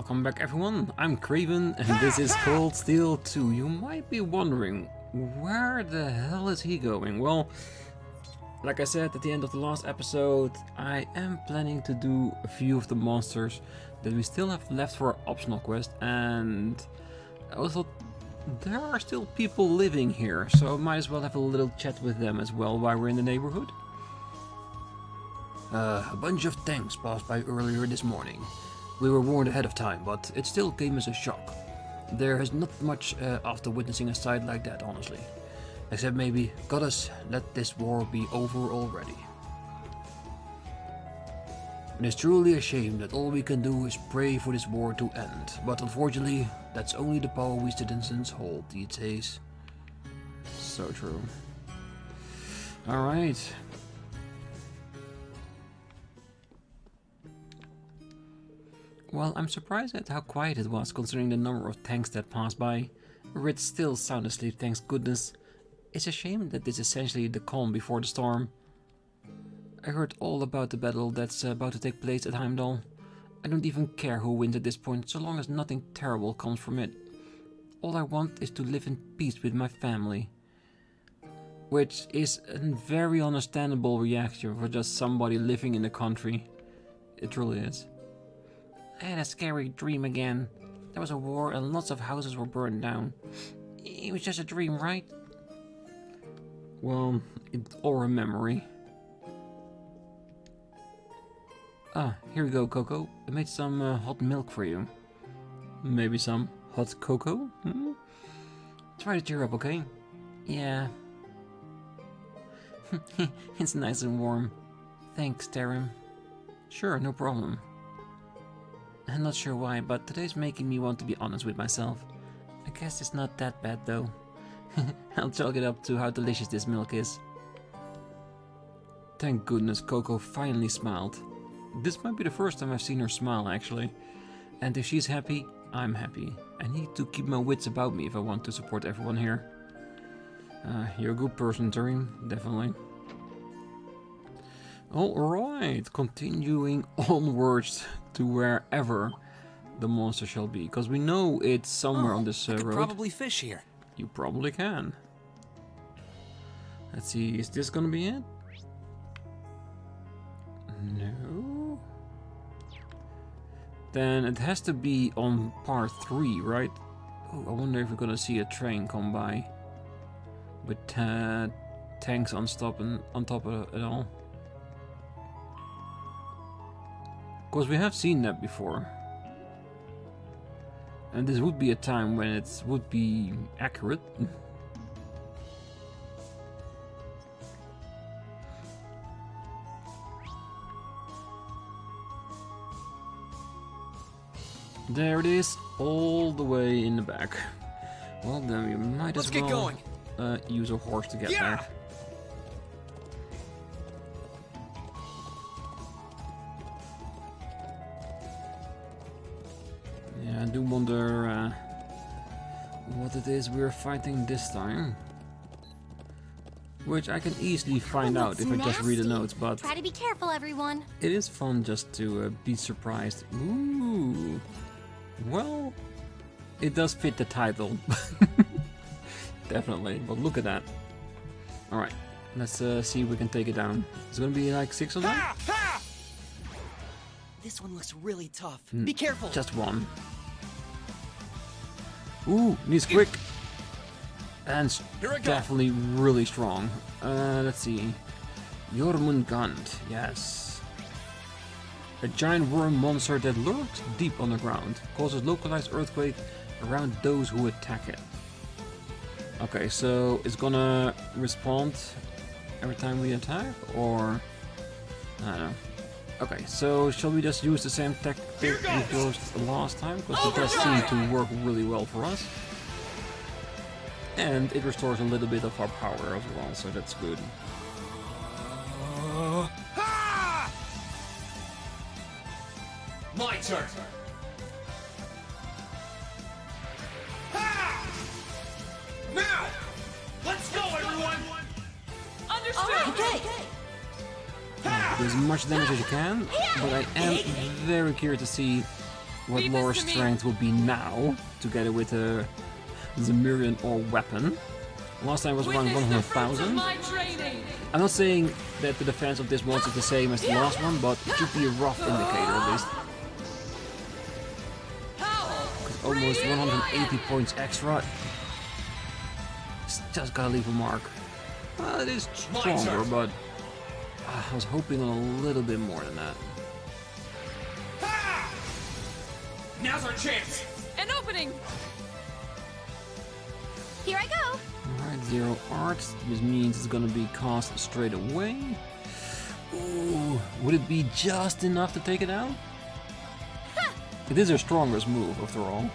Welcome back everyone, I'm Craven and this is Cold Steel 2. You might be wondering, where the hell is he going? Well, like I said at the end of the last episode, I am planning to do a few of the monsters that we still have left for our optional quest, and I also thought there are still people living here, so I might as well have a little chat with them as well while we're in the neighborhood. A bunch of tanks passed by earlier this morning. We were warned ahead of time, but it still came as a shock. There is not much after witnessing a sight like that, honestly. Except maybe, goddess, let this war be over already. It is truly a shame that all we can do is pray for this war to end, but unfortunately, that's only the power we citizens hold these days. So true. Alright. Well, I'm surprised at how quiet it was considering the number of tanks that passed by. Rit's still sound asleep, thanks goodness. It's a shame that this is essentially the calm before the storm. I heard all about the battle that's about to take place at Heimdallr. I don't even care who wins at this point, so long as nothing terrible comes from it. All I want is to live in peace with my family. Which is a very understandable reaction for just somebody living in the country. It really is. I had a scary dream again. There was a war and lots of houses were burned down. It was just a dream, right? Well, or a memory. Ah, here we go, Coco. I made some hot milk for you. Maybe some hot cocoa? Hmm? Try to cheer up, okay? Yeah. It's nice and warm. Thanks, Tarim. Sure, no problem. I'm not sure why, but today's making me want to be honest with myself. I guess it's not that bad though. I'll chalk it up to how delicious this milk is. Thank goodness Coco finally smiled. This might be the first time I've seen her smile actually. And if she's happy, I'm happy. I need to keep my wits about me if I want to support everyone here. You're a good person, Tarim, definitely. Alright, continuing onwards to wherever the monster shall be, because we know it's somewhere on this road. I could probably fish here. You probably can. Let's see, is this gonna be it? No. Then it has to be on part 3, right? Oh, I wonder if we're gonna see a train come by with tanks on top of it all. Because we have seen that before. And this would be a time when it would be accurate. There it is, all the way in the back. Well then we might as well use a horse to get there. I do wonder what it is we're fighting this time. Which I can easily find out if I just read the notes, but try to be careful, everyone. It is fun just to be surprised. Ooh. Well, it does fit the title. Definitely, but look at that. Alright, let's see if we can take it down. It's gonna be like 6 of them? This one looks really tough. Be careful! Just one. Ooh, he's quick. And definitely really strong. Let's see. Jormungand, yes. A giant worm monster that lurks deep underground. Causes localized earthquake around those who attack it. Okay, so it's gonna respond every time we attack? Or... I don't know. Okay, so shall we just use the same tactic we used last time? Because it does seem to work really well for us. And it restores a little bit of our power as well, so that's good. My turn! Now! Let's go, everyone! Understood! Okay! Do as much damage as you can, but I am very curious to see what Laura's strength will be now, together with the Zemurian or weapon. Last time was around 100,000. I'm not saying that the defense of this monster is the same as the last one, but it should be a rough indicator at least. Almost 180 points extra. It's just gotta leave a mark. Well, it is stronger, but I was hoping on a little bit more than that. Ha! Now's our chance. An opening. Here I go. Alright, 0 arts. This means it's gonna be cast straight away. Ooh, would it be just enough to take it out? It is her strongest move, after all.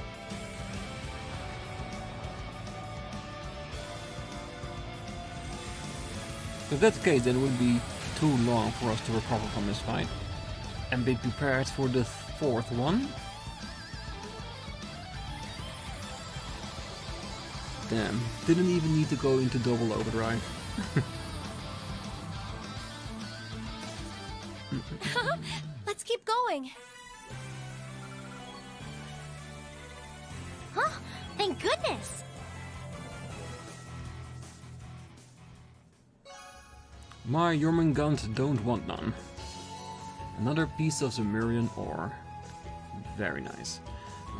If that's the case, then it would be too long for us to recover from this fight. And be prepared for the 4th one. Damn, didn't even need to go into double overdrive. Let's keep going. Huh? Thank goodness. My Jormungand don't want none. Another piece of Zemurian ore. Very nice.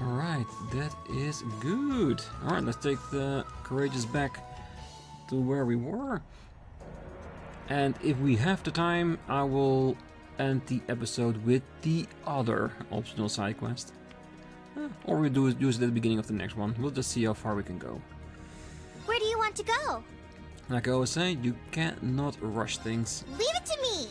Alright, that is good. Alright, let's take the Courageous back to where we were. And if we have the time, I will end the episode with the other optional side quest. Or we'll use it at the beginning of the next one. We'll just see how far we can go. Where do you want to go? Like I always say, you cannot rush things. Leave it to me.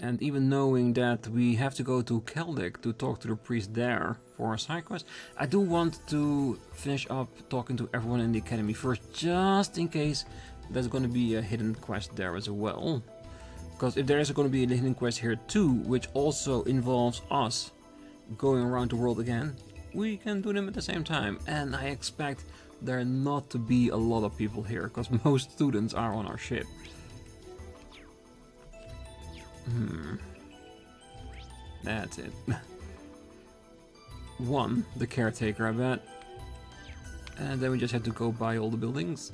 And even knowing that we have to go to Keldic to talk to the priest there for a side quest, I do want to finish up talking to everyone in the academy first, just in case there's going to be a hidden quest there as well. Because if there is going to be a hidden quest here too, which also involves us going around the world again, we can do them at the same time. And I expect there not to be a lot of people here, because most students are on our ship. That's it. One, the caretaker, I bet. And then we just have to go by all the buildings.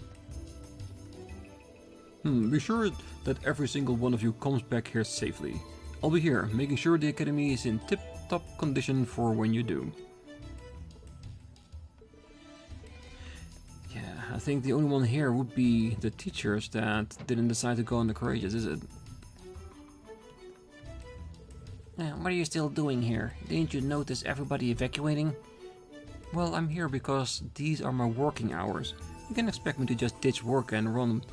Be sure that every single one of you comes back here safely. I'll be here, making sure the academy is in tip-top condition for when you do. Yeah, I think the only one here would be the teachers that didn't decide to go on the Courageous, is it? What are you still doing here? Didn't you notice everybody evacuating? Well, I'm here because these are my working hours. You can expect me to just ditch work and run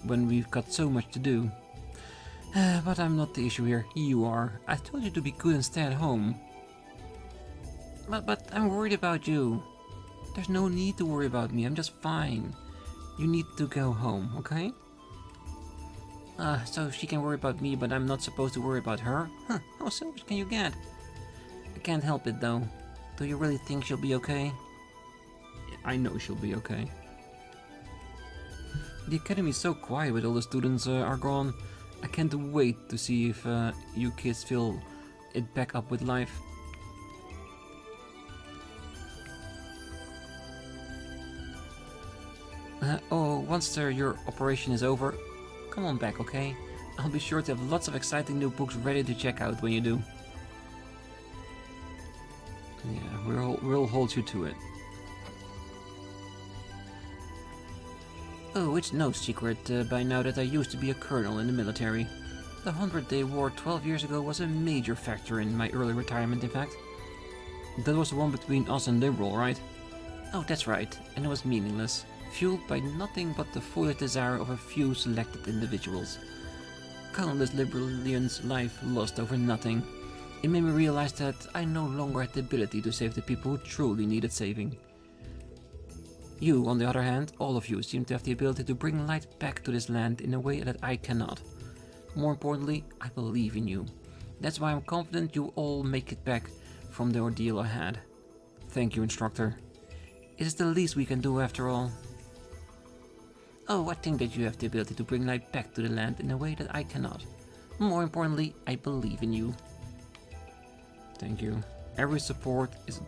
when we've got so much to do. But I'm not the issue here, you are. I told you to be good and stay at home. But I'm worried about you. There's no need to worry about me, I'm just fine. You need to go home, okay? So she can worry about me, but I'm not supposed to worry about her? Huh, how selfish can you get? I can't help it though. Do you really think she'll be okay? I know she'll be okay. The academy is so quiet with all the students are gone. I can't wait to see if you kids fill it back up with life. Once your operation is over, come on back, okay? I'll be sure to have lots of exciting new books ready to check out when you do. Yeah, we'll hold you to it. Oh, it's no secret by now that I used to be a colonel in the military. The 100-Day War 12 years ago was a major factor in my early retirement, in fact. That was the one between us and Liberal, right? Oh, that's right, and it was meaningless. Fueled by nothing but the foolish desire of a few selected individuals. Countless Liberalians' life lost over nothing. It made me realize that I no longer had the ability to save the people who truly needed saving. You, on the other hand, all of you, seem to have the ability to bring light back to this land in a way that I cannot. More importantly, I believe in you. That's why I'm confident you'll all make it back from the ordeal ahead. Thank you, instructor. It is the least we can do after all. Oh, I think that you have the ability to bring light back to the land in a way that I cannot. More importantly, I believe in you. Thank you. Every support is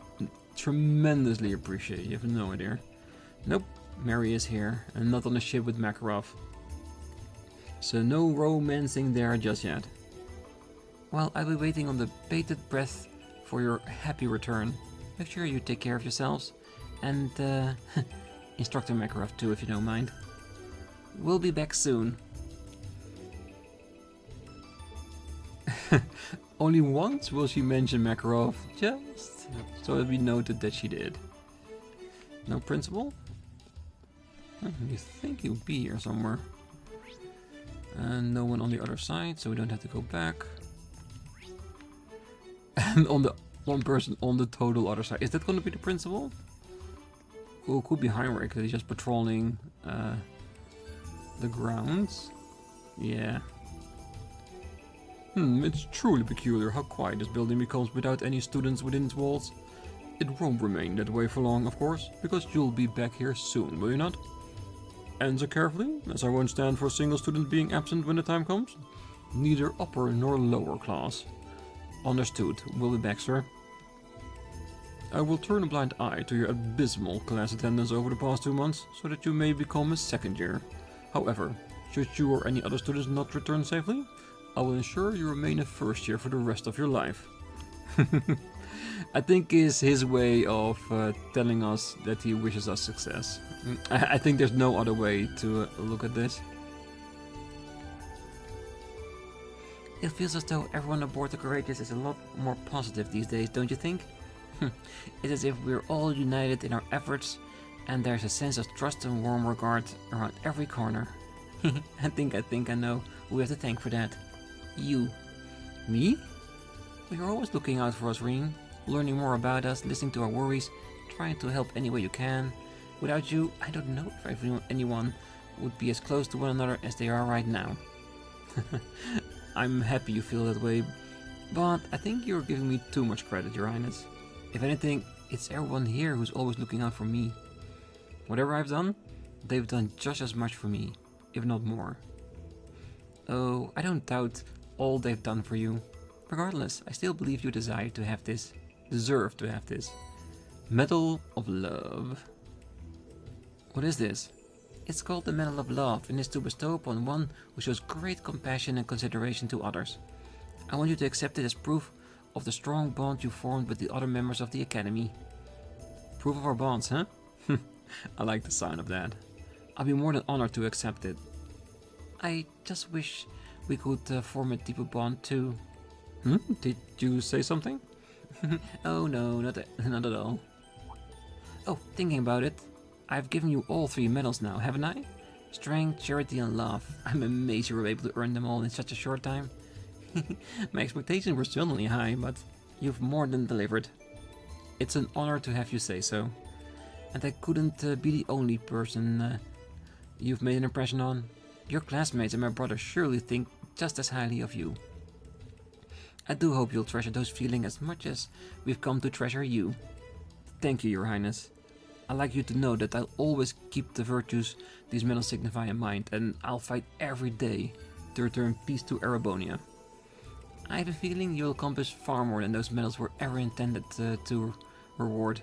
tremendously appreciated, you have no idea. Nope, Mary is here, and not on the ship with Makarov. So no romancing there just yet. Well, I'll be waiting on the bated breath for your happy return. Make sure you take care of yourselves, and Instructor Makarov too, if you don't mind. We'll be back soon. Only once will she mention Makarov, just so it'll be noted that she did. No principal? You think he would be here somewhere. And no one on the other side, so we don't have to go back. And on the one person on the total other side. Is that going to be the principal? Oh, it could be Heinrich, because he's just patrolling the grounds. Yeah. It's truly peculiar how quiet this building becomes without any students within its walls. It won't remain that way for long, of course, because you'll be back here soon, will you not? Answer carefully, as I won't stand for a single student being absent when the time comes. Neither upper nor lower class. Understood. We'll be back, sir. I will turn a blind eye to your abysmal class attendance over the past 2 months, so that you may become a second year. However, should you or any other students not return safely, I will ensure you remain a first year for the rest of your life. I think is his way of telling us that he wishes us success. I think there's no other way to look at this. It feels as though everyone aboard the Courageous is a lot more positive these days, don't you think? It's as if we're all united in our efforts, and there's a sense of trust and warm regard around every corner. I think I know who we have to thank for that. You. Me? Well, you're always looking out for us, Rean. Learning more about us, listening to our worries, trying to help any way you can. Without you, I don't know if anyone would be as close to one another as they are right now. I'm happy you feel that way, but I think you're giving me too much credit, Your Highness. If anything, it's everyone here who's always looking out for me. Whatever I've done, they've done just as much for me, if not more. Oh, I don't doubt all they've done for you. Regardless, I still believe you deserve to have this. Medal of Love. What is this? It's called the Medal of Love and is to bestow upon one who shows great compassion and consideration to others. I want you to accept it as proof of the strong bond you formed with the other members of the Academy. Proof of our bonds, huh? I like the sound of that. I'll be more than honored to accept it. I just wish we could form a deeper bond too. Did you say something? Oh no, not at all. Oh, thinking about it, I've given you all 3 medals now, haven't I? Strength, charity and love. I'm amazed you were able to earn them all in such a short time. My expectations were certainly high, but you've more than delivered. It's an honor to have you say so. And I couldn't be the only person you've made an impression on. Your classmates and my brother surely think just as highly of you. I do hope you'll treasure those feelings as much as we've come to treasure you. Thank you, Your Highness. I'd like you to know that I'll always keep the virtues these medals signify in mind, and I'll fight every day to return peace to Erebonia. I have a feeling you'll accomplish far more than those medals were ever intended to reward.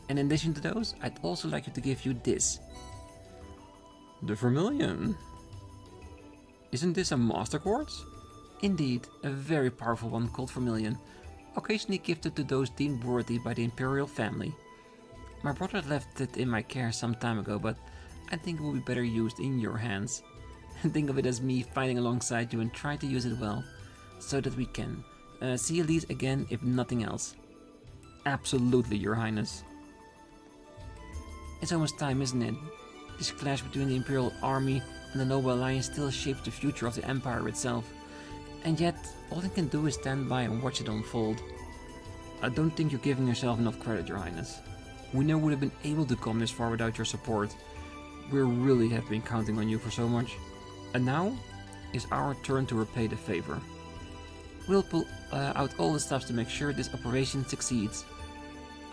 And in addition to those, I'd also like you to give you this. The Vermilion. Isn't this a Master Quartz? Indeed, a very powerful one called Vermilion, occasionally gifted to those deemed worthy by the Imperial family. My brother left it in my care some time ago, but I think it will be better used in your hands. Think of it as me fighting alongside you and try to use it well, so that we can see Elise again if nothing else. Absolutely, Your Highness. It's almost time, isn't it? This clash between the Imperial Army and the Noble Alliance still shapes the future of the Empire itself. And yet, all I can do is stand by and watch it unfold. I don't think you're giving yourself enough credit, Your Highness. We never would have been able to come this far without your support. We really have been counting on you for so much. And now, it's our turn to repay the favor. We'll pull out all the stops to make sure this operation succeeds.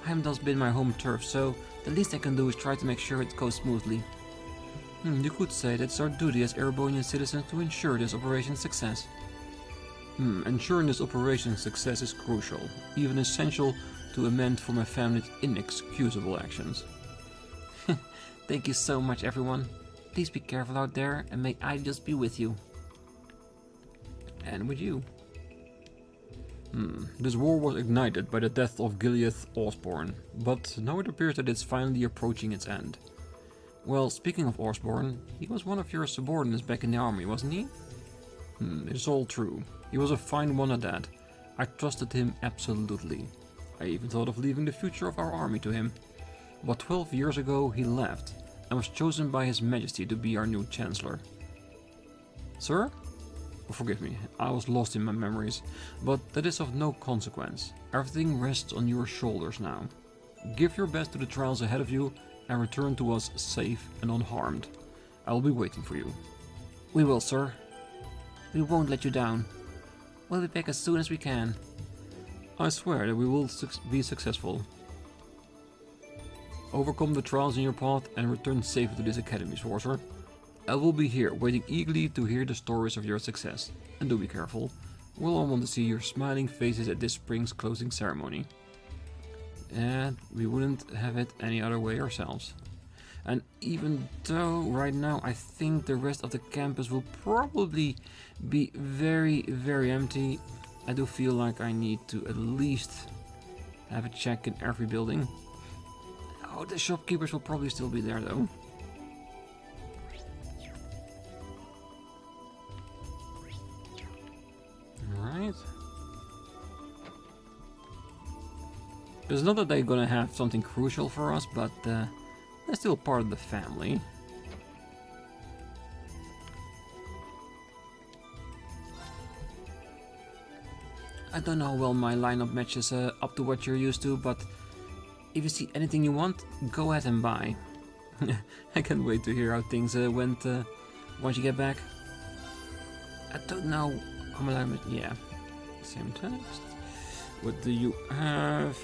Heimdallr's been my home turf, so the least I can do is try to make sure it goes smoothly. You could say that it's our duty as Erebonian citizens to ensure this operation's success. Ensuring this operation's success is crucial, even essential to amend for my family's inexcusable actions. Thank you so much, everyone. Please be careful out there, and may I just be with you. And with you. This war was ignited by the death of Gileath Osborne, but now it appears that it's finally approaching its end. Well, speaking of Osborne, he was one of your subordinates back in the army, wasn't he? It's all true. He was a fine one at that. I trusted him absolutely. I even thought of leaving the future of our army to him. But 12 years ago he left, and was chosen by His Majesty to be our new Chancellor. Sir? Oh, forgive me, I was lost in my memories, but that is of no consequence. Everything rests on your shoulders now. Give your best to the trials ahead of you, and return to us safe and unharmed. I will be waiting for you. We will, sir. We won't let you down. We'll be back as soon as we can. I swear that we will be successful. Overcome the trials in your path and return safely to this academy, sorcerer. I will be here, waiting eagerly to hear the stories of your success. And do be careful. We'll all want to see your smiling faces at this spring's closing ceremony. And we wouldn't have it any other way ourselves. And even though right now I think the rest of the campus will probably be very, very empty, I do feel like I need to at least have a check in every building. Oh, the shopkeepers will probably still be there though. Alright. It's not that they're gonna have something crucial for us, but they're still part of the family. I don't know how well my lineup matches up to what you're used to, but if you see anything you want, go ahead and buy. I can't wait to hear how things went once you get back. I don't know how my lineup... Yeah, same text. What do you have?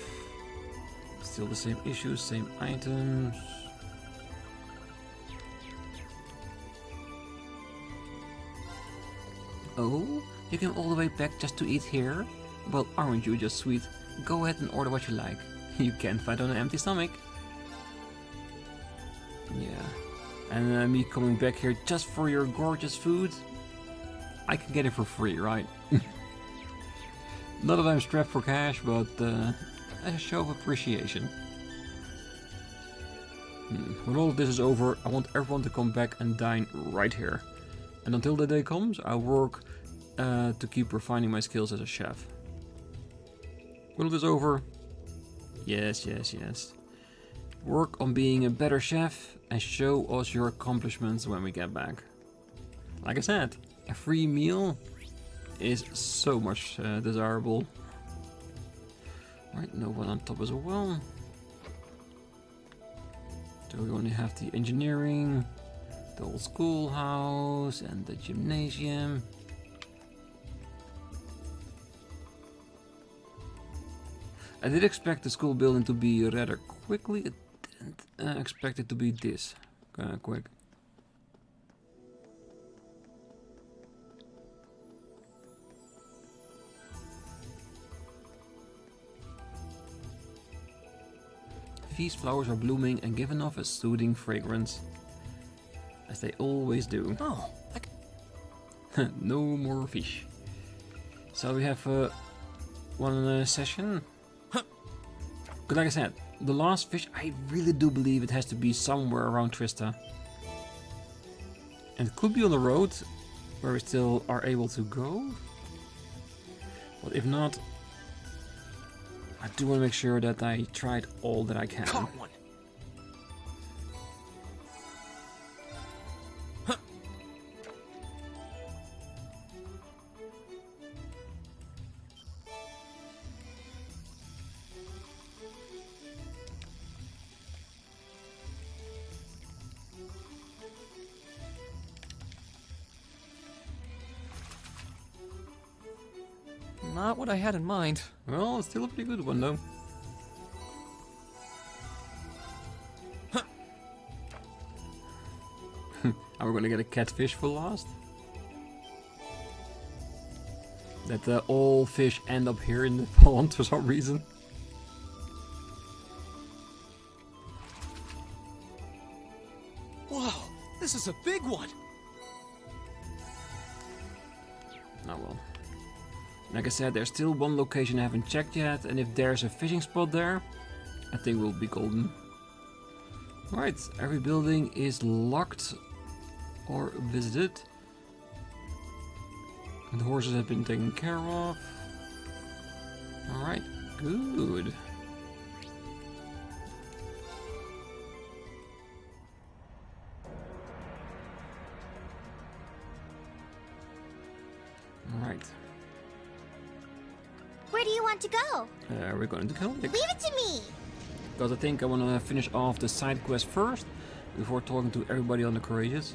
Still the same issues, same items. Oh, you came all the way back just to eat here? Well, aren't you just sweet? Go ahead and order what you like. You can't fight on an empty stomach. Yeah. And me coming back here just for your gorgeous food? I can get it for free, right? Not that I'm strapped for cash, but a show of appreciation. When all of this is over, I want everyone to come back and dine right here. And until the day comes, I'll work to keep refining my skills as a chef. When all this is over, yes. Work on being a better chef and show us your accomplishments when we get back. Like I said, a free meal is so much desirable. Right, no one on top as well. So we only have the engineering, the old schoolhouse, and the gymnasium. I did expect the school building to be rather quickly. I didn't expect it to be this quick. These flowers are blooming and giving off a soothing fragrance, as they always do. Oh, no more fish. So we have one session. But like I said, the last fish, I really do believe it has to be somewhere around Trista. And it could be on the road, where we still are able to go. But if not, I do want to make sure that I tried all that I can. caught one. Not what I had in mind. Well, it's still a pretty good one though. Are we gonna get a catfish for last? That all fish end up here in the pond for some reason. Wow, this is a big one. Oh well. Like I said, there's still one location I haven't checked yet, and if there's a fishing spot there, I think we'll be golden. Right, every building is locked or visited. And the horses have been taken care of. Alright, good. Alright. Where do you want to go? We're going to go. Leave it to me! Because I think I want to finish off the side quest first, before talking to everybody on the Courageous.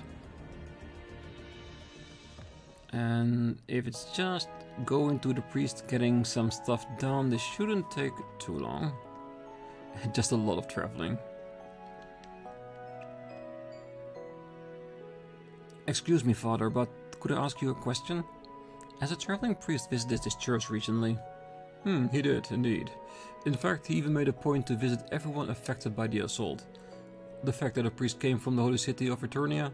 And if it's just going to the priest, getting some stuff done, this shouldn't take too long. Just a lot of traveling. Excuse me, Father, but could I ask you a question? Has a traveling priest visited this church recently? He did, indeed. In fact, he even made a point to visit everyone affected by the assault. The fact that a priest came from the holy city of Eternia,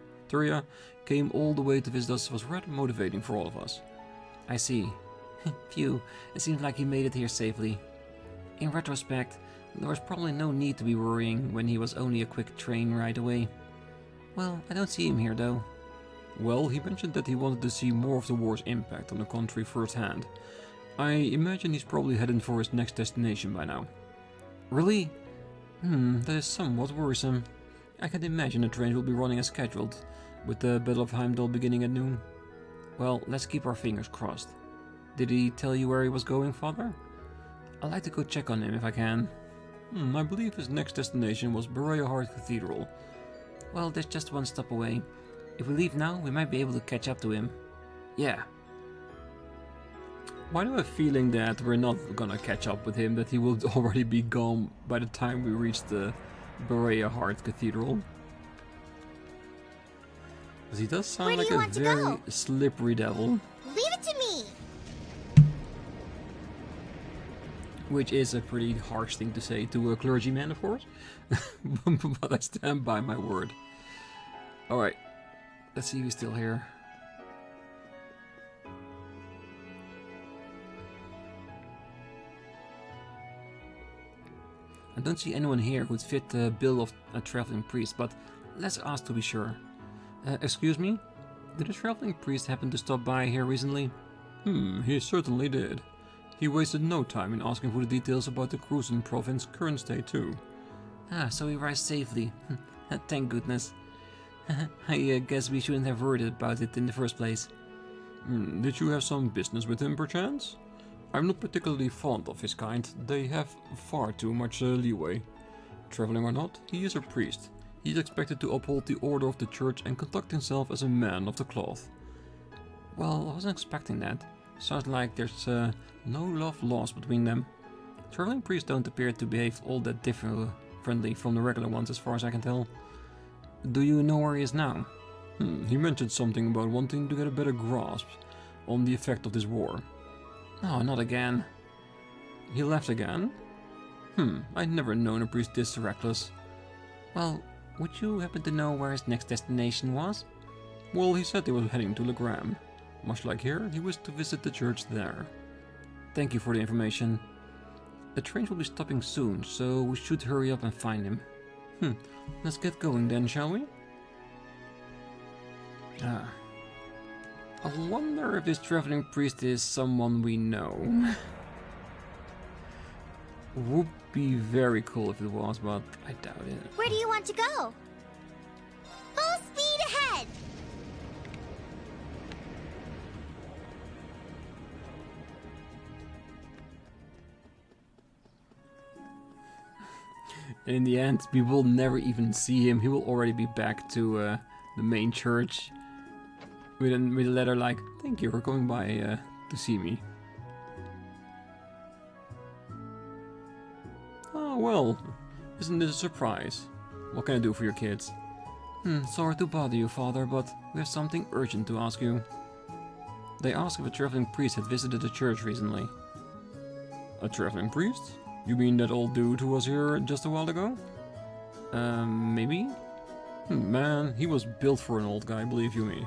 came all the way to visit us was rather motivating for all of us. I see. Phew, it seems like he made it here safely. In retrospect, there was probably no need to be worrying when he was only a quick train ride away. Well, I don't see him here though. Well, he mentioned that he wanted to see more of the war's impact on the country firsthand. I imagine he's probably heading for his next destination by now. Really? That is somewhat worrisome. I can imagine the train will be running as scheduled, with the Battle of Heimdallr beginning at noon. Well, let's keep our fingers crossed. Did he tell you where he was going, Father? I'd like to go check on him if I can. I believe his next destination was Heart Cathedral. Well, there's just one stop away. If we leave now, we might be able to catch up to him. Yeah. Why do I have a feeling that we're not gonna catch up with him, that he will already be gone by the time we reach the Heart Cathedral? Because he does sound like a very slippery devil. Leave it to me! Which is a pretty harsh thing to say to a clergyman, of course. But I stand by my word. Alright, let's see who's still here. I don't see anyone here who'd fit the bill of a traveling priest, but let's ask to be sure. Excuse me? Did a traveling priest happen to stop by here recently? He certainly did. He wasted no time in asking for the details about the Cruzen province's current state too. Ah, so he arrived safely. Thank goodness. I guess we shouldn't have worried about it in the first place. Did you have some business with him perchance? I'm not particularly fond of his kind. They have far too much leeway. Traveling or not, he is a priest. He is expected to uphold the order of the church and conduct himself as a man of the cloth. Well, I wasn't expecting that. Sounds like there's no love lost between them. Traveling priests don't appear to behave all that differently from the regular ones as far as I can tell. Do you know where he is now? He mentioned something about wanting to get a better grasp on the effect of this war. Oh, not again. He left again? I'd never known a priest this reckless. Well, would you happen to know where his next destination was? Well, he said he was heading to Legram. Much like here, he was to visit the church there. Thank you for the information. The train will be stopping soon, so we should hurry up and find him. Let's get going then, shall we? I wonder if this traveling priest is someone we know. Would be very cool if it was, but I doubt it. Where do you want to go? Full speed ahead! In the end, we will never even see him. He will already be back to the main church with a letter like, "Thank you for coming by to see me." Oh well, isn't this a surprise? What can I do for your kids? Sorry to bother you, Father, but we have something urgent to ask you. They asked if a traveling priest had visited the church recently. A traveling priest? You mean that old dude who was here just a while ago? Maybe? Man, he was built for an old guy, believe you me.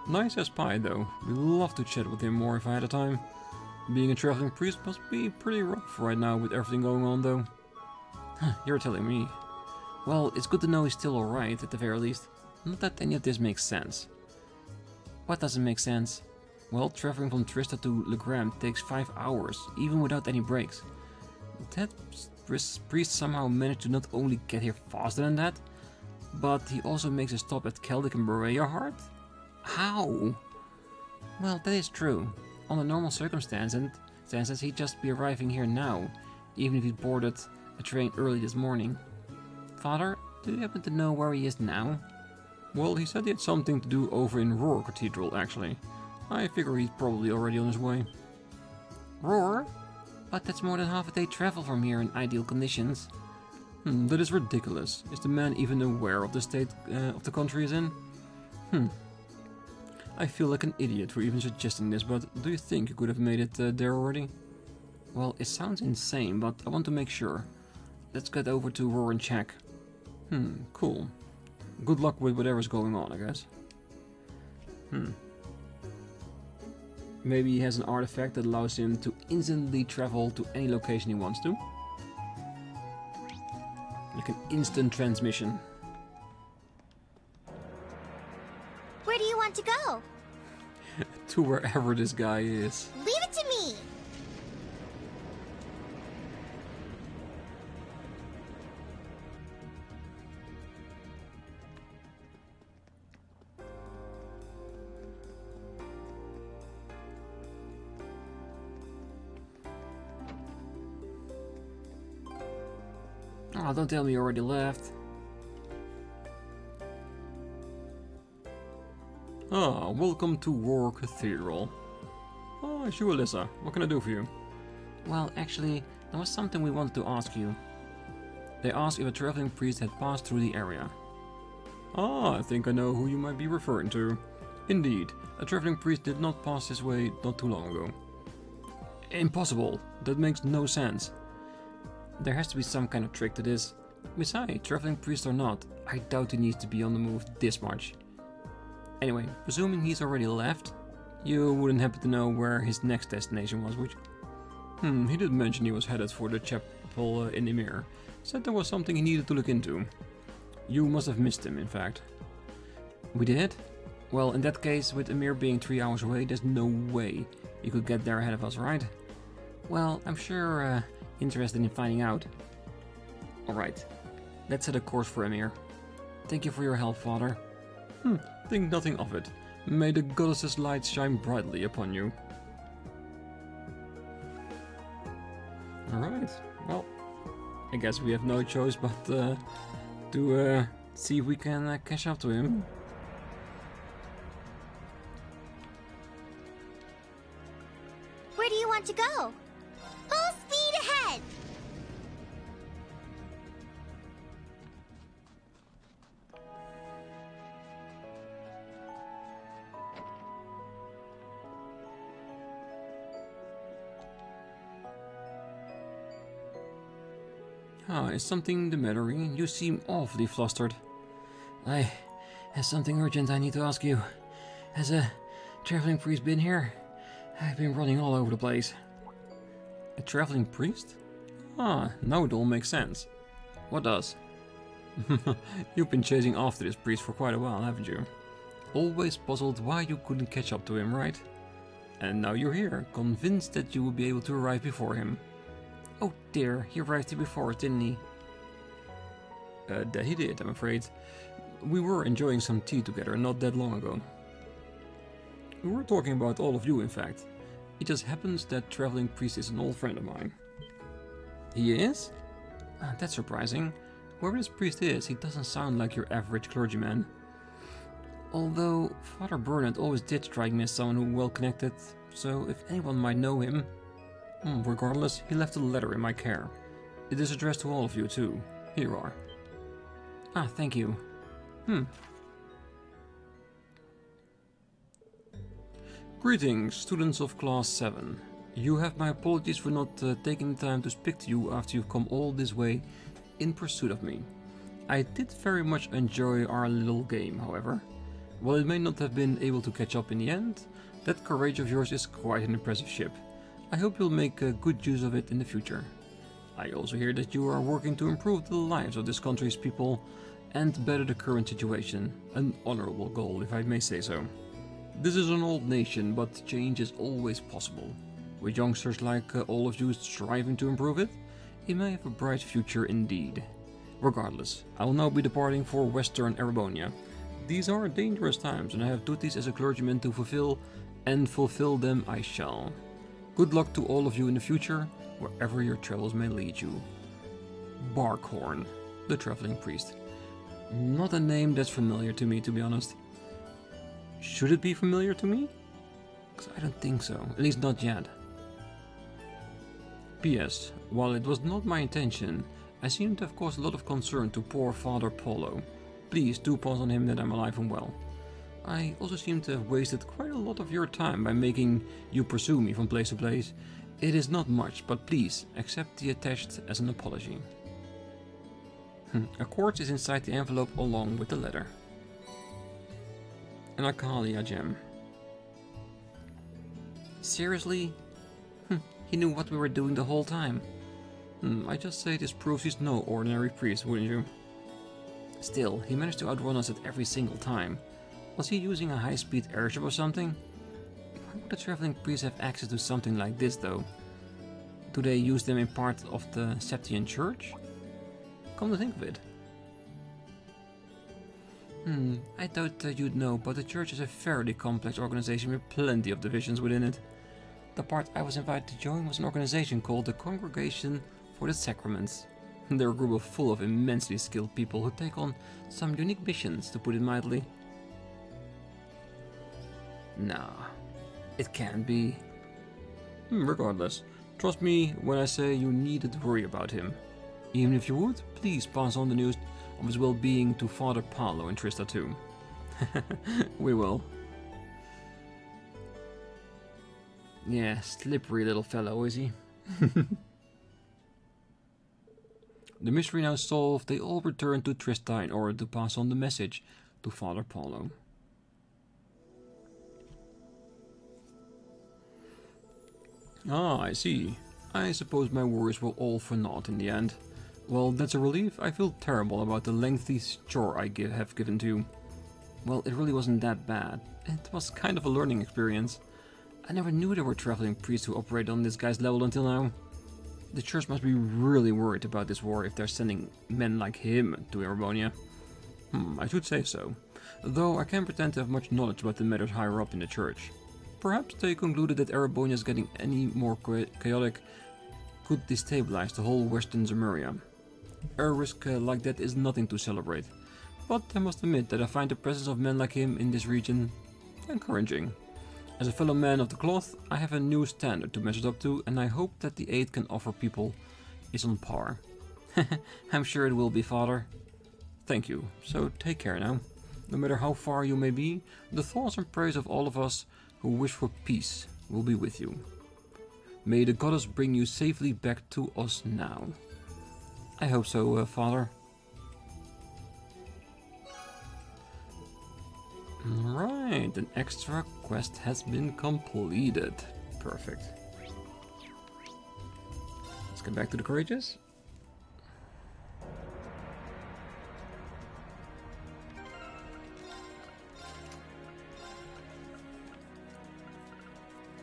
Nice as pie, though. We'd love to chat with him more if I had the time. Being a traveling priest must be pretty rough right now with everything going on, though. You're telling me. Well, it's good to know he's still alright, at the very least. Not that any of this makes sense. What doesn't make sense? Well, traveling from Trista to Legram takes 5 hours, even without any breaks. That priest somehow managed to not only get here faster than that, but he also makes a stop at Celtic and Berea Heart? How? Well, that is true. Under normal circumstances, he'd just be arriving here now, even if he'd boarded a train early this morning. Father, do you happen to know where he is now? Well, he said he had something to do over in Roar Cathedral, actually. I figure he's probably already on his way. Roar? But that's more than half a day travel from here in ideal conditions. That is ridiculous. Is the man even aware of the state of the country he's in? I feel like an idiot for even suggesting this, but do you think you could have made it there already? Well, it sounds insane, but I want to make sure. Let's get over to Roar and check. Cool. Good luck with whatever's going on, I guess. Maybe he has an artifact that allows him to instantly travel to any location he wants to. Like an instant transmission. Where do you want to go? To wherever this guy is. Leave it to me! Oh, don't tell me you already left. Welcome to Roar Cathedral. It's you, Alyssa. What can I do for you? Well, actually, there was something we wanted to ask you. They asked if a traveling priest had passed through the area. I think I know who you might be referring to. Indeed, a traveling priest did not pass this way not too long ago. Impossible. That makes no sense. There has to be some kind of trick to this. Besides, traveling priest or not, I doubt he needs to be on the move this much. Anyway, presuming he's already left, you wouldn't happen to know where his next destination was, would you? He did mention he was headed for the chapel in Ymir. Said there was something he needed to look into. You must have missed him, in fact. We did? Well, in that case, with Ymir being 3 hours away, there's no way you could get there ahead of us, right? Well, I'm sure interested in finding out. Alright, let's set a course for Ymir. Thank you for your help, Father. Think nothing of it. May the goddess's light shine brightly upon you. Alright, well, I guess we have no choice but to see if we can catch up to him. Where do you want to go? Full speed ahead! Is something the matter, Rean? You seem awfully flustered. I have something urgent I need to ask you. Has a traveling priest been here? I've been running all over the place. A traveling priest? Now it all makes sense. What does? You've been chasing after this priest for quite a while, haven't you? Always puzzled why you couldn't catch up to him, right? And now you're here, convinced that you will be able to arrive before him. Oh dear, he arrived here before us, didn't he? That he did, I'm afraid. We were enjoying some tea together not that long ago. We were talking about all of you, in fact. It just happens that traveling priest is an old friend of mine. He is? That's surprising. Whoever this priest is, he doesn't sound like your average clergyman. Although Father Bernard always did strike me as someone who well-connected, so if anyone might know him... Regardless, he left a letter in my care. It is addressed to all of you too. Here you are. Thank you. Greetings, students of Class 7. You have my apologies for not taking the time to speak to you after you've come all this way in pursuit of me. I did very much enjoy our little game, however. While it may not have been able to catch up in the end, that courage of yours is quite an impressive ship. I hope you'll make good use of it in the future. I also hear that you are working to improve the lives of this country's people and better the current situation. An honorable goal, if I may say so. This is an old nation, but change is always possible. With youngsters like all of you striving to improve it, it may have a bright future indeed. Regardless, I will now be departing for Western Erebonia. These are dangerous times and I have duties as a clergyman to fulfill, and fulfill them I shall. Good luck to all of you in the future, wherever your travels may lead you. Barkhorn, the traveling priest. Not a name that's familiar to me, to be honest. Should it be familiar to me? Because I don't think so, at least not yet. P.S. While it was not my intention, I seem to have caused a lot of concern to poor Father Polo. Please do pass on him that I'm alive and well. I also seem to have wasted quite a lot of your time by making you pursue me from place to place. It is not much, but please accept the attached as an apology. A quartz is inside the envelope along with the letter. An Akalia gem. Seriously? He knew what we were doing the whole time. I just say this proves he's no ordinary priest, wouldn't you? Still, he managed to outrun us at every single time. Was he using a high-speed airship or something? Why would a traveling priest have access to something like this, though? Do they use them in part of the Septian Church? Come to think of it. I doubt you'd know, but the church is a fairly complex organization with plenty of divisions within it. The part I was invited to join was an organization called the Congregation for the Sacraments. They're a group full of immensely skilled people who take on some unique missions, to put it mildly. Nah, it can't be. Regardless, trust me when I say you needn't worry about him. Even if you would, please pass on the news of his well-being to Father Paolo and Trista too. We will. Yeah, slippery little fellow, is he? The mystery now solved, they all return to Trista in order to pass on the message to Father Paolo. Ah, I see. I suppose my worries were all for naught in the end. Well, that's a relief. I feel terrible about the lengthy chore I have given to you. Well, it really wasn't that bad. It was kind of a learning experience. I never knew there were traveling priests who operated on this guy's level until now. The church must be really worried about this war if they're sending men like him to Erebonia. I should say so. Though I can't pretend to have much knowledge about the matters higher up in the church. Perhaps they concluded that Erebonia getting any more chaotic could destabilize the whole western Zemuria. A risk like that is nothing to celebrate. But I must admit that I find the presence of men like him in this region encouraging. As a fellow man of the cloth, I have a new standard to measure up to, and I hope that the aid can offer people is on par. I'm sure it will be, Father. Thank you. So take care now. No matter how far you may be, the thoughts and prayers of all of us who wish for peace will be with you. May the goddess bring you safely back to us now. I hope so, Father. Right, an extra quest has been completed. Perfect. Let's get back to the courageous.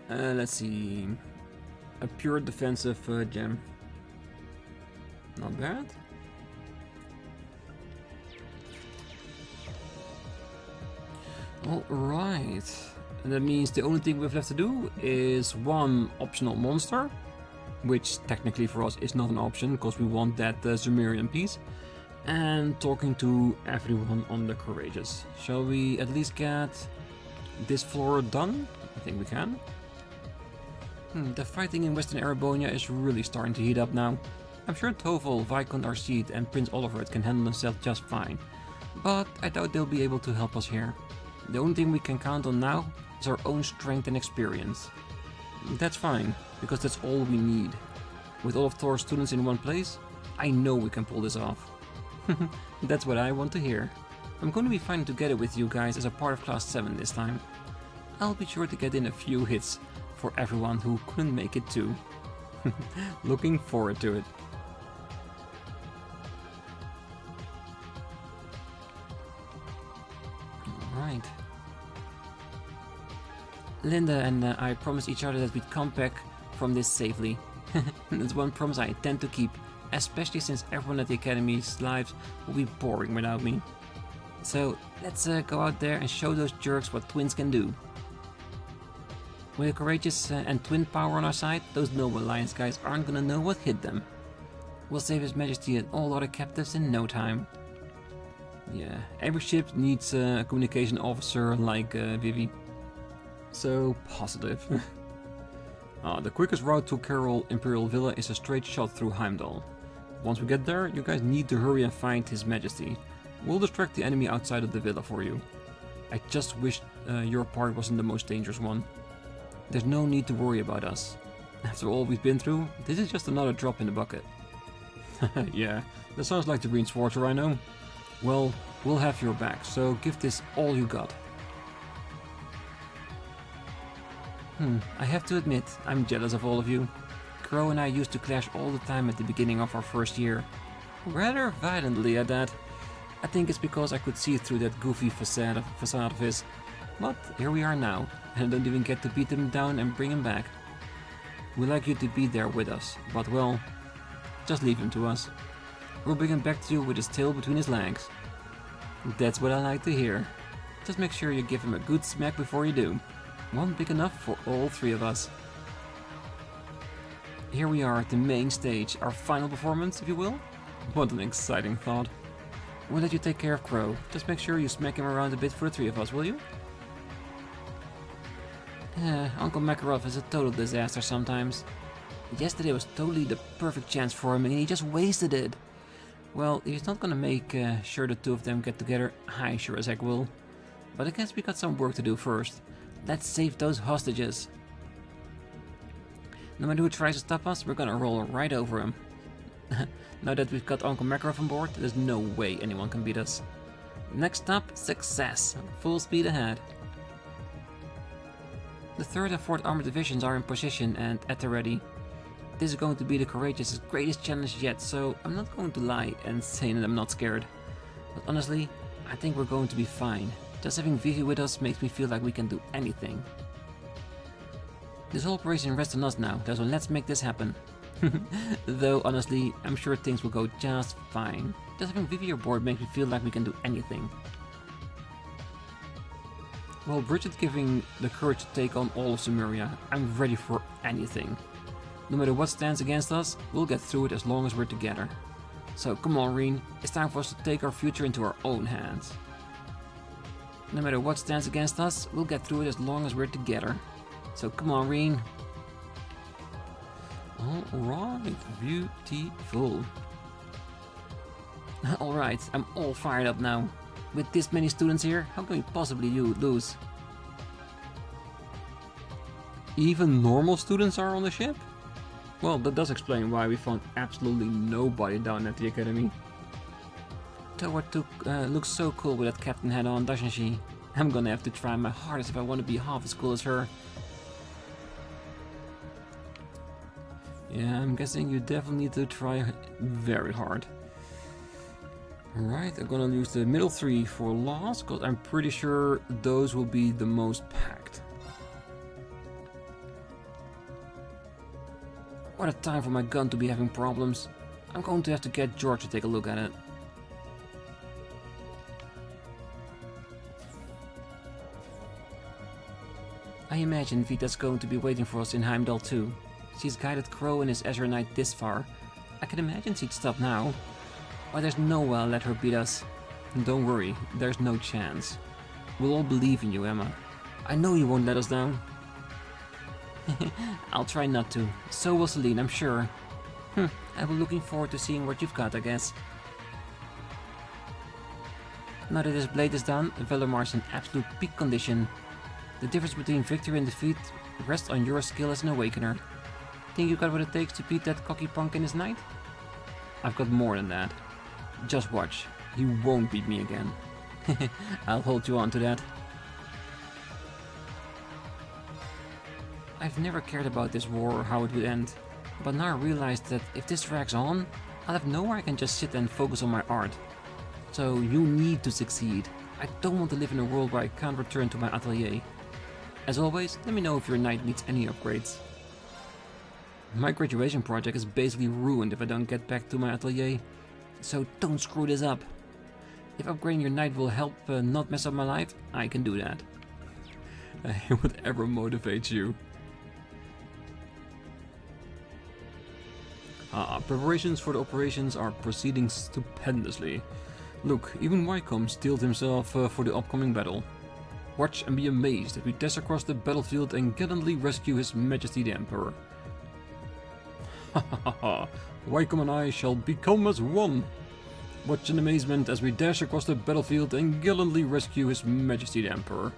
Let's see. A pure defensive gem. Not bad. Alright. And that means the only thing we have left to do is one optional monster. Which technically for us is not an option, because we want that Sumerian piece. And talking to everyone on the courageous. Shall we at least get this floor done? I think we can. The fighting in Western Erebonia is really starting to heat up now. I'm sure Toval, Viscount Arcide and Prince Oliver can handle themselves just fine. but I doubt they'll be able to help us here. The only thing we can count on now is our own strength and experience. That's fine, because that's all we need. With all of Thor's students in one place, I know we can pull this off. That's what I want to hear. I'm going to be fighting together with you guys as a part of Class 7 this time. I'll be sure to get in a few hits for everyone who couldn't make it too. Looking forward to it. Alright. Linda and I promised each other that we'd come back from this safely. That's one promise I intend to keep, especially since everyone at the Academy's lives will be boring without me. So let's go out there and show those jerks what twins can do. With a courageous and twin power on our side, those noble alliance guys aren't gonna know what hit them. We'll save His Majesty and all other captives in no time. Yeah, every ship needs a communication officer like Vivi. So positive. The quickest route to Carol Imperial Villa is a straight shot through Heimdallr. Once we get there, you guys need to hurry and find His Majesty. We'll distract the enemy outside of the villa for you. I just wish your part wasn't the most dangerous one. There's no need to worry about us. After all we've been through, this is just another drop in the bucket. Yeah, that sounds like the Rean Swarter, I know. Well, we'll have your back, so give this all you got. I have to admit, I'm jealous of all of you. Crow and I used to clash all the time at the beginning of our first year. Rather violently at that. I think it's because I could see through that goofy facade of his. But here we are now, and I don't even get to beat him down and bring him back. We'd like you to be there with us, but well, just leave him to us. We'll bring him back to you with his tail between his legs. That's what I like to hear. Just make sure you give him a good smack before you do. One big enough for all three of us. Here we are at the main stage, our final performance, if you will. What an exciting thought. We'll let you take care of Crow. Just make sure you smack him around a bit for the three of us, will you? Uncle Makarov is a total disaster sometimes. Yesterday was totally the perfect chance for him and he just wasted it. Well, if he's not gonna make sure the two of them get together, I sure as heck will. But I guess we got some work to do first. Let's save those hostages. No matter who tries to stop us, we're gonna roll right over him. Now that we've got Uncle Makarov on board, there's no way anyone can beat us. Next up, success. Full speed ahead. The 3rd and 4th Armored Divisions are in position and at the ready. This is going to be the Courageous' greatest challenge yet, so I'm not going to lie and say that I'm not scared. But honestly, I think we're going to be fine. Just having Vivi with us makes me feel like we can do anything. This whole operation rests on us now, so let's make this happen. Though honestly, I'm sure things will go just fine. Just having Vivi aboard makes me feel like we can do anything. Well, Bridget giving the courage to take on all of Sumeria, I'm ready for anything. No matter what stands against us, we'll get through it as long as we're together. So come on, Rean, it's time for us to take our future into our own hands. No matter what stands against us, we'll get through it as long as we're together. So come on, Rean. Alright, beautiful. Alright, I'm all fired up now. With this many students here, how can we possibly lose? Even normal students are on the ship? Well, that does explain why we found absolutely nobody down at the academy. Towa looks so cool with that captain hat on, doesn't she? I'm gonna have to try my hardest if I want to be half as cool as her. Yeah, I'm guessing you definitely need to try very hard. Alright, I'm gonna use the middle 3 for last, because I'm pretty sure those will be the most packed. What a time for my gun to be having problems. I'm going to have to get George to take a look at it. I imagine Vita's going to be waiting for us in Heimdallr too. She's guided Crow and his Azure Knight this far. I can imagine she'd stop now. But there's no way I'll let her beat us. Don't worry, there's no chance. We'll all believe in you, Emma. I know you won't let us down. I'll try not to. So will Celine, I'm sure. I'll be looking forward to seeing what you've got, I guess. Now that this blade is done, Valimar is in absolute peak condition. The difference between victory and defeat rests on your skill as an awakener. Think you got what it takes to beat that cocky punk in his night? I've got more than that. Just watch. He won't beat me again. I'll hold you on to that. I've never cared about this war or how it would end, but now I realize that if this drags on, I'll have nowhere I can just sit and focus on my art. So you need to succeed. I don't want to live in a world where I can't return to my atelier. As always, let me know if your knight needs any upgrades. My graduation project is basically ruined if I don't get back to my atelier, so don't screw this up. If upgrading your knight will help not mess up my life, I can do that. Whatever motivates you. Preparations for the operations are proceeding stupendously. Look, even Wycombe steeled himself for the upcoming battle. Watch and be amazed as we dash across the battlefield and gallantly rescue His Majesty the Emperor. Wycombe and I shall become as one. Watch in amazement as we dash across the battlefield and gallantly rescue His Majesty the Emperor.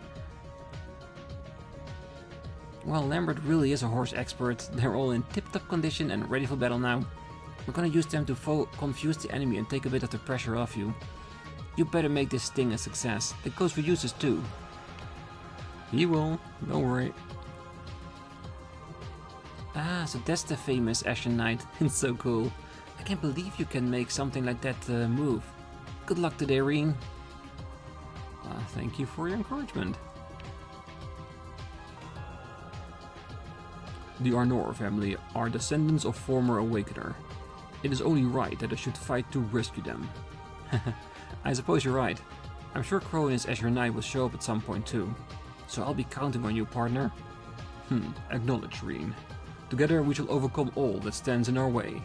Well, Lambert really is a horse expert. They're all in tip-top condition and ready for battle now. We're gonna use them to confuse the enemy and take a bit of the pressure off you. You better make this sting a success. It goes for Eustace too. He will, don't worry. Ah, so that's the famous Ashen Knight. It's so cool. I can't believe you can make something like that move. Good luck today, Rean. Thank you for your encouragement. The Arnor family are descendants of former Awakener. It is only right that I should fight to rescue them. I suppose you're right. I'm sure Crow and his Azure Knight will show up at some point too. So I'll be counting on you, partner. Acknowledge, Rean. Together we shall overcome all that stands in our way.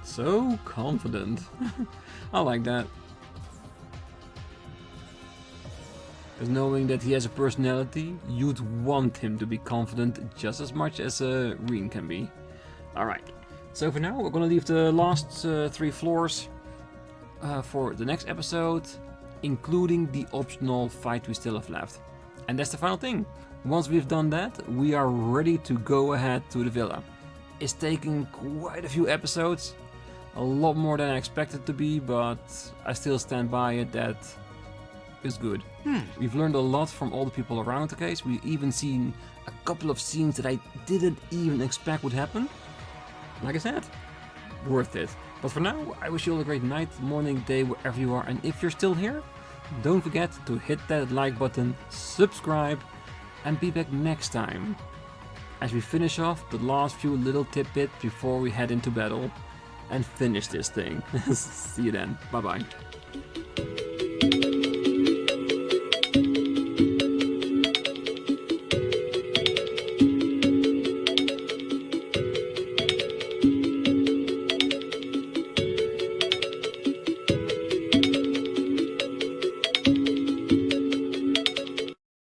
So confident. I like that. Because knowing that he has a personality, you'd want him to be confident just as much as Rean can be. Alright, so for now we're gonna leave the last 3 floors for the next episode, including the optional fight we still have left. And that's the final thing. Once we've done that, we are ready to go ahead to the villa. It's taking quite a few episodes, a lot more than I expected to be, but I still stand by it that it's good. We've learned a lot from all the people around the case. We've even seen a couple of scenes that I didn't even expect would happen. Like I said, worth it. But for now, I wish you all a great night, morning, day, wherever you are. And if you're still here, don't forget to hit that like button, subscribe, and be back next time as we finish off the last few little tidbits before we head into battle and finish this thing. See you then. Bye bye.